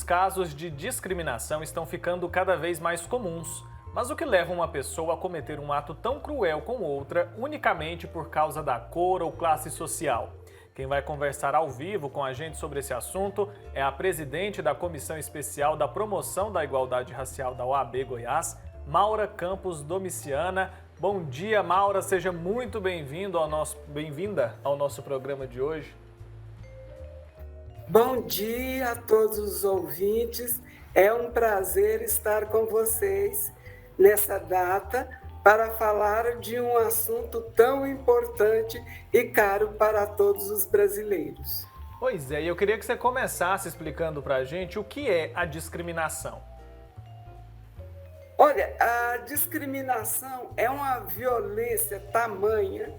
casos de discriminação estão ficando cada vez mais comuns. Mas o que leva uma pessoa a cometer um ato tão cruel com outra unicamente por causa da cor ou classe social? Quem vai conversar ao vivo com a gente sobre esse assunto é a presidente da Comissão Especial da Promoção da Igualdade Racial da OAB Goiás, Maura Campos Domiciana. Bom dia, Maura, seja muito bem-vinda ao nosso programa de hoje. Bom dia a todos os ouvintes. É um prazer estar com vocês nessa data para falar de um assunto tão importante e caro para todos os brasileiros. Pois é, e eu queria que você começasse explicando para a gente o que é a discriminação. Olha, a discriminação é uma violência tamanha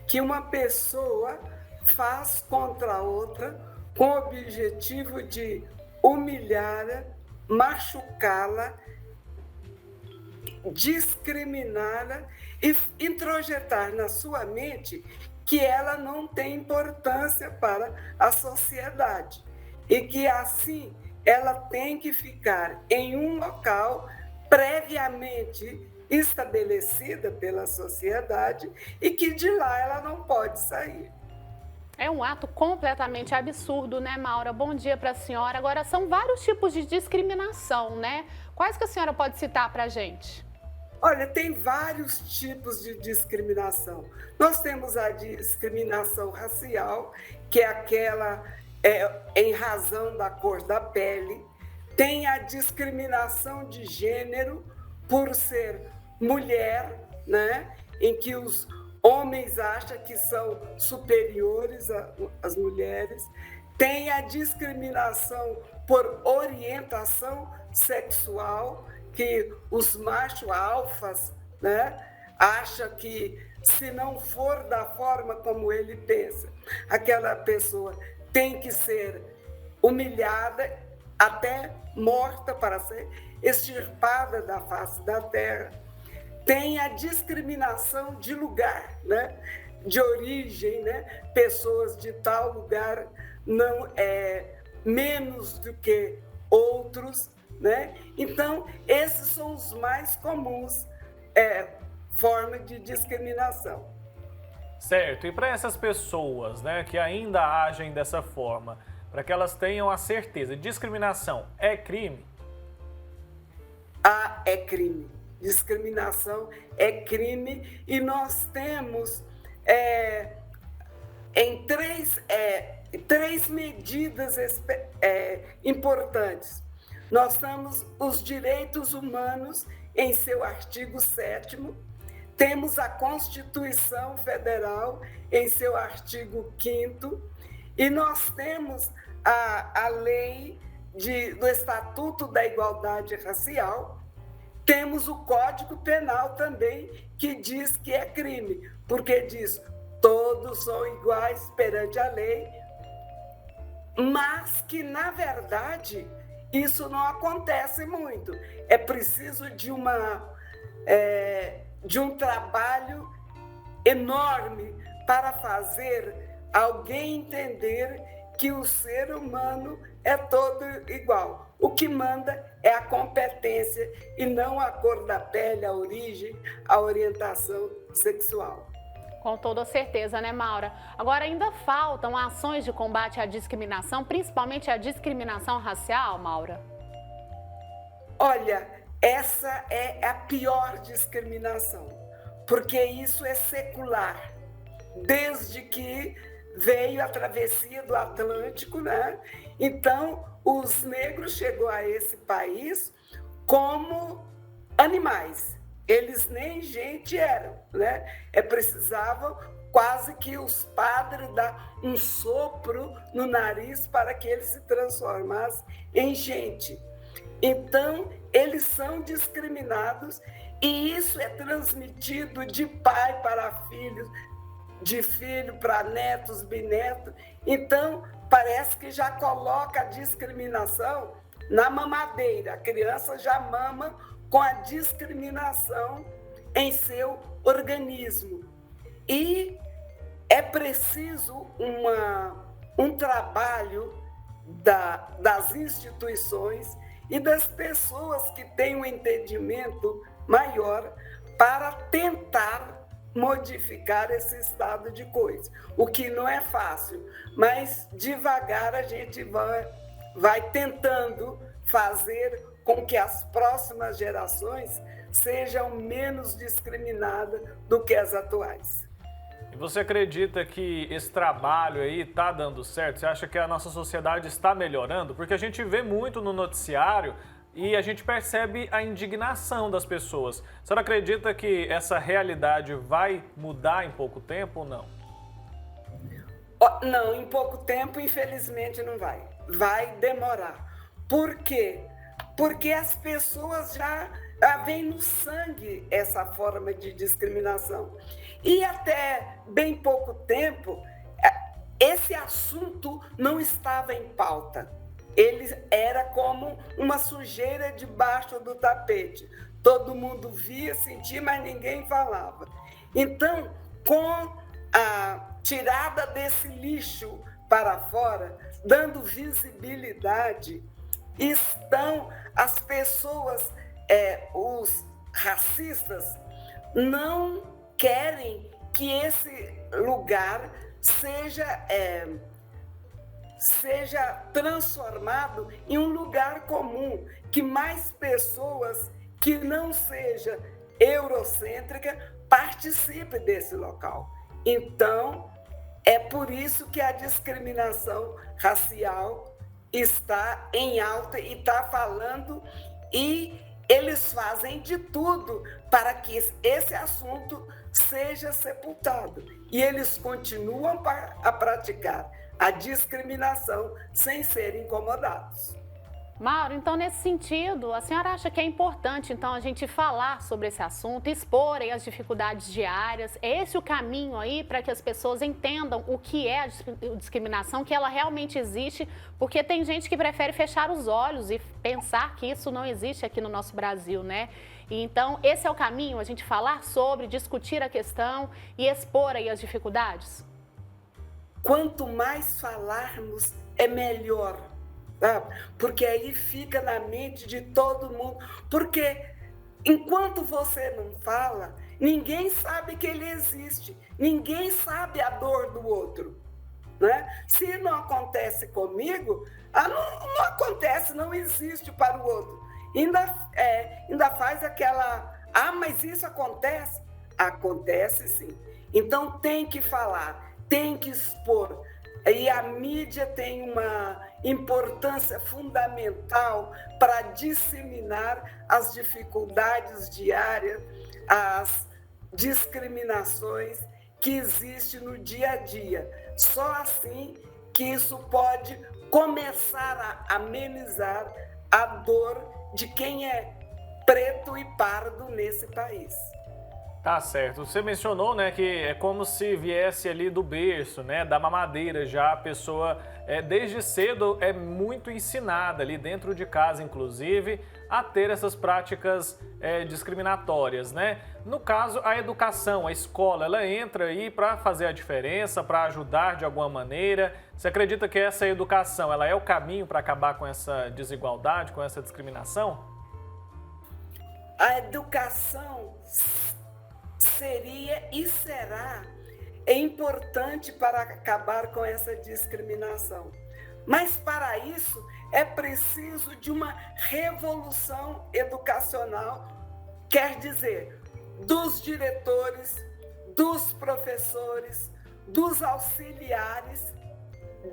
que uma pessoa faz contra a outra com o objetivo de humilhá-la, machucá-la, discriminá-la e introjetar na sua mente que ela não tem importância para a sociedade e que, assim, ela tem que ficar em um local previamente estabelecida pela sociedade e que de lá ela não pode sair. É um ato completamente absurdo, né, Maura? Bom dia para a senhora. Agora, são vários tipos de discriminação, né? Quais que a senhora pode citar para a gente? Olha, tem vários tipos de discriminação. Nós temos a discriminação racial, que é aquela em razão da cor da pele. Tem a discriminação de gênero por ser mulher, né? Em que os homens acham que são superiores às mulheres. Tem a discriminação por orientação sexual, que os machos alfas, né, acham que se não for da forma como ele pensa, aquela pessoa tem que ser humilhada, até morta para ser extirpada da face da terra. Tem a discriminação de lugar, né, de origem, né, pessoas de tal lugar não é menos do que outros, né? Então, esses são os mais comuns formas de discriminação. Certo, e para essas pessoas, né, que ainda agem dessa forma, para que elas tenham a certeza, discriminação é crime? É crime. Discriminação é crime e nós temos em três medidas importantes. Nós temos os direitos humanos em seu artigo 7º, temos a Constituição Federal em seu artigo 5º e nós temos a lei do Estatuto da Igualdade Racial, temos o Código Penal também, que diz que é crime, porque diz todos são iguais perante a lei, mas que, na verdade, isso não acontece muito. É preciso de um trabalho enorme para fazer alguém entender que o ser humano é todo igual. O que manda é a competência e não a cor da pele, a origem, a orientação sexual. Com toda certeza, né, Maura? Agora, ainda faltam ações de combate à discriminação, principalmente a discriminação racial, Maura? Olha, essa é a pior discriminação, porque isso é secular. Desde que veio a travessia do Atlântico, né? Então, os negros chegou a esse país como animais. Eles nem gente eram, né? Precisavam quase que os padres dar um sopro no nariz para que eles se transformassem em gente. Então, eles são discriminados e isso é transmitido de pai para filho, de filho para netos, bisnetos. Então, parece que já coloca a discriminação na mamadeira. A criança já mama com a discriminação em seu organismo. E é preciso um trabalho das instituições e das pessoas que têm um entendimento maior para tentar modificar esse estado de coisa, o que não é fácil, mas devagar a gente vai tentando fazer com que as próximas gerações sejam menos discriminadas do que as atuais. E você acredita que esse trabalho aí está dando certo? Você acha que a nossa sociedade está melhorando? Porque a gente vê muito no noticiário e a gente percebe a indignação das pessoas. A senhora acredita que essa realidade vai mudar em pouco tempo ou não? Não, em pouco tempo, infelizmente, não vai. Vai demorar. Por quê? Porque as pessoas já veem no sangue essa forma de discriminação. E até bem pouco tempo, esse assunto não estava em pauta. Ele era como uma sujeira debaixo do tapete. Todo mundo via, sentia, mas ninguém falava. Então, com a tirada desse lixo para fora, dando visibilidade, estão as pessoas, os racistas, não querem que esse lugar seja transformado em um lugar comum, que mais pessoas que não seja eurocêntrica participem desse local. Então, é por isso que a discriminação racial está em alta e está falando, e eles fazem de tudo para que esse assunto seja sepultado. E eles continuam a praticar a discriminação sem serem incomodados. Mauro, então nesse sentido, a senhora acha que é importante então a gente falar sobre esse assunto, expor aí as dificuldades diárias? É esse o caminho aí para que as pessoas entendam o que é a discriminação, que ela realmente existe, porque tem gente que prefere fechar os olhos e pensar que isso não existe aqui no nosso Brasil, né? E então esse é o caminho, a gente falar sobre, discutir a questão e expor aí as dificuldades? Quanto mais falarmos, é melhor. Porque aí fica na mente de todo mundo. Porque enquanto você não fala, ninguém sabe que ele existe. Ninguém sabe a dor do outro. Né? Se não acontece comigo, não acontece, não existe para o outro. Ainda faz aquela... mas isso acontece? Acontece sim. Então tem que falar, tem que expor. E a mídia tem uma importância fundamental para disseminar as dificuldades diárias, as discriminações que existem no dia a dia. Só assim que isso pode começar a amenizar a dor de quem é preto e pardo nesse país. Tá certo. Você mencionou, né, que é como se viesse ali do berço, né, da mamadeira já. A pessoa, desde cedo, é muito ensinada ali dentro de casa, inclusive, a ter essas práticas discriminatórias, né? No caso, a educação, a escola, ela entra aí para fazer a diferença, para ajudar de alguma maneira. Você acredita que essa educação, ela é o caminho para acabar com essa desigualdade, com essa discriminação? A educação seria e será importante para acabar com essa discriminação. Mas para isso é preciso de uma revolução educacional, quer dizer, dos diretores, dos professores, dos auxiliares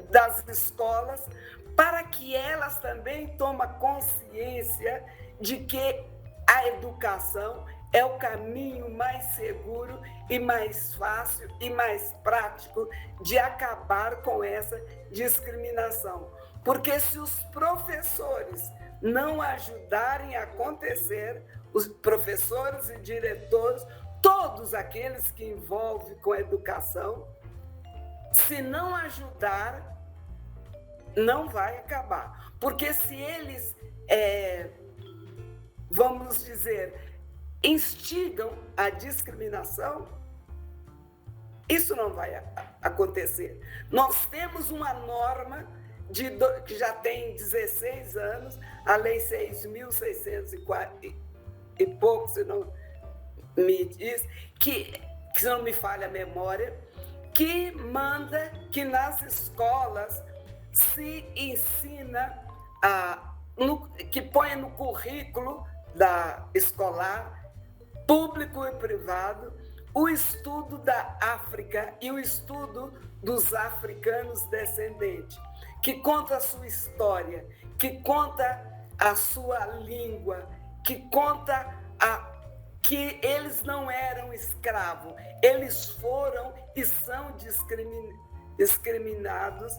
das escolas, para que elas também tomem consciência de que a educação é o caminho mais seguro e mais fácil e mais prático de acabar com essa discriminação. Porque se os professores não ajudarem a acontecer, os professores e diretores, todos aqueles que envolvem com a educação, se não ajudar, não vai acabar. Porque se eles, vamos dizer, instigam a discriminação, isso não vai acontecer. Nós temos uma norma que já tem 16 anos, a Lei 6.604 e pouco, se não me diz, que se não me falha a memória, que manda que nas escolas se ensina, que põe no currículo da escolar, público e privado, o estudo da África e o estudo dos africanos descendentes, que conta a sua história, que conta a sua língua, que conta que eles não eram escravos, eles foram e são descriminalizados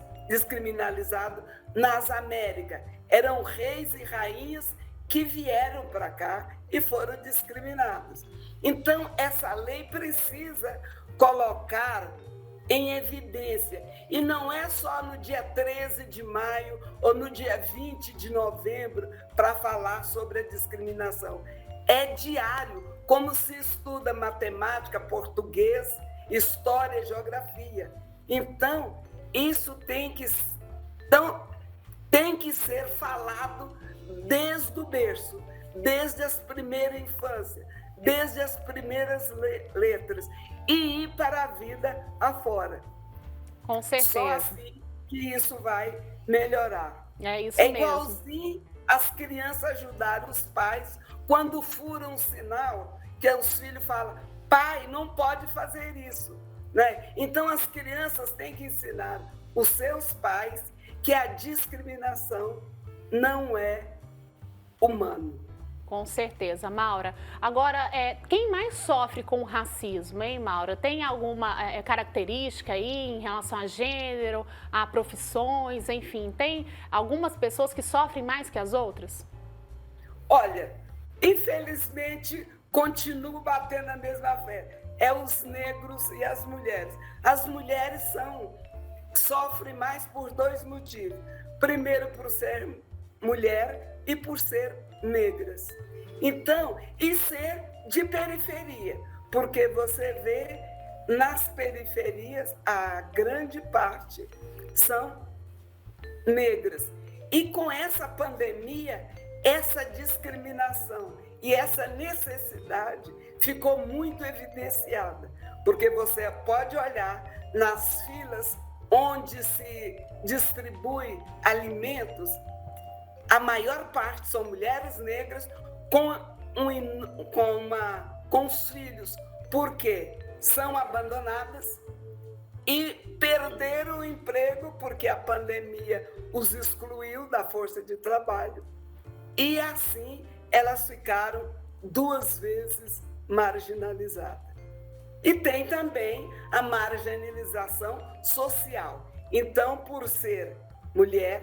nas Américas. Eram reis e rainhas que vieram para cá e foram discriminados. Então, essa lei precisa colocar em evidência. E não é só no dia 13 de maio ou no dia 20 de novembro para falar sobre a discriminação. É diário, como se estuda matemática, português, história e geografia. Então, isso tem que ser falado desde o berço, desde as primeiras infâncias, desde as primeiras letras, e ir para a vida afora. Com certeza. Só assim que isso vai melhorar. É isso mesmo. Igualzinho as crianças ajudaram os pais quando furam um sinal, que os filhos falam, pai, não pode fazer isso. Né? Então, as crianças têm que ensinar os seus pais que a discriminação não é humana. Com certeza, Maura. Agora, quem mais sofre com o racismo, hein, Maura? Tem alguma característica aí em relação a gênero, a profissões, enfim? Tem algumas pessoas que sofrem mais que as outras? Olha, infelizmente, continuo batendo na mesma fé. É os negros e as mulheres. As mulheres sofrem mais por dois motivos. Primeiro, por ser mulher e por ser negras. Então, e ser de periferia, porque você vê nas periferias, a grande parte são negras. E com essa pandemia, essa discriminação e essa necessidade ficou muito evidenciada, porque você pode olhar nas filas onde se distribui alimentos, a maior parte são mulheres negras com os filhos, porque são abandonadas e perderam o emprego, porque a pandemia os excluiu da força de trabalho. E assim elas ficaram 2 vezes marginalizadas. E tem também a marginalização social. Então, por ser mulher,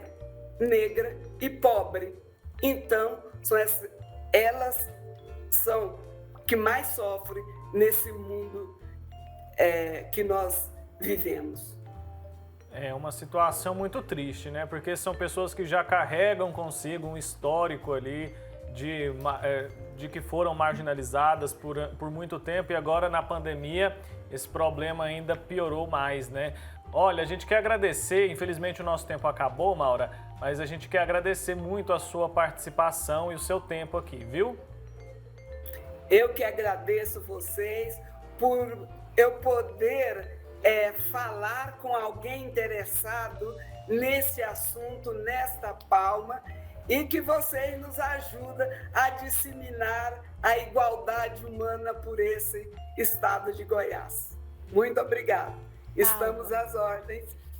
negra e pobre, então elas são que mais sofrem nesse mundo que nós vivemos. É uma situação muito triste, né? Porque são pessoas que já carregam consigo um histórico ali de que foram marginalizadas por muito tempo, e agora na pandemia esse problema ainda piorou mais, né? Olha, a gente quer agradecer, infelizmente o nosso tempo acabou, Maura, mas a gente quer agradecer muito a sua participação e o seu tempo aqui, viu? Eu que agradeço vocês por eu poder falar com alguém interessado nesse assunto, nesta palma, e que vocês nos ajudam a disseminar a igualdade humana por esse estado de Goiás. Muito obrigada. Estamos às ordens